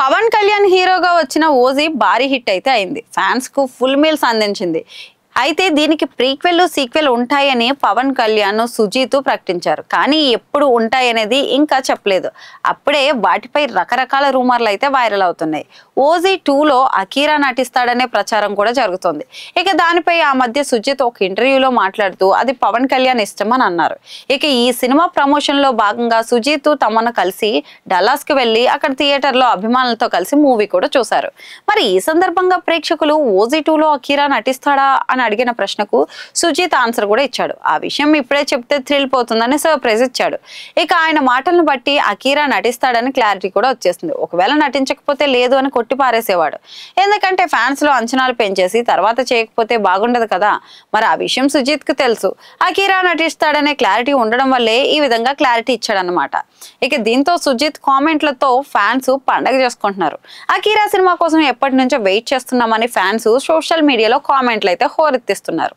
పవన్ కళ్యాణ్ హీరోగా వచ్చిన ఓజీ భారీ హిట్ అయితే అయింది. ఫ్యాన్స్ కు ఫుల్ మీల్స్ అందించింది. అయితే దీనికి ప్రీక్వెల్ సీక్వెల్ ఉంటాయని పవన్ కళ్యాణ్ సుజీత్ ప్రకటించారు. కానీ ఎప్పుడు ఉంటాయనేది ఇంకా చెప్పలేదు. అప్పుడే వాటిపై రకరకాల రూమర్లు అయితే వైరల్ అవుతున్నాయి. ఓజీ 2లో అకీరా నటిస్తాడనే ప్రచారం కూడా జరుగుతుంది. ఇక దానిపై ఆ మధ్య సుజిత్ ఒక ఇంటర్వ్యూలో మాట్లాడుతూ అది పవన్ కళ్యాణ్ ఇష్టం అని అన్నారు. ఇక ఈ సినిమా ప్రమోషన్ లో భాగంగా సుజిత్ తమను కలిసి డల్లాస్ కి వెళ్లి అక్కడ థియేటర్ లో అభిమానులతో కలిసి మూవీ కూడా చూశారు. మరి ఈ సందర్భంగా ప్రేక్షకులు ఓజీ 2లో అకీరా నటిస్తాడా అని అడిగిన ప్రశ్నకు సుజిత్ ఆన్సర్ కూడా ఇచ్చాడు. ఆ విషయం ఇప్పుడే చెప్తే థ్రిల్ పోతుందని సర్ప్రైజ్ ఇచ్చాడు. ఇక ఆయన మాటలను బట్టి అకీరా నటిస్తాడని క్లారిటీ కూడా వచ్చేసింది. ఒకవేళ నటించకపోతే లేదు అని కొట్టి పారేసేవాడు. ఎందుకంటే ఫ్యాన్స్ లో అంచనాలు పెంచేసి తర్వాత చేయకపోతే బాగుండదు కదా. మరి ఆ విషయం సుజిత్ కు తెలుసు. అకీరా నటిస్తాడనే క్లారిటీ ఉండడం వల్లే ఈ విధంగా క్లారిటీ ఇచ్చాడనమాట. ఇక దీంతో సుజిత్ కామెంట్లతో ఫ్యాన్స్ పండగ చేసుకుంటున్నారు. అకీరా సినిమా కోసం ఎప్పటి నుంచో వెయిట్ చేస్తున్నామని ఫ్యాన్స్ సోషల్ మీడియాలో కామెంట్లు అయితే హోరెత్తిస్తున్నారు.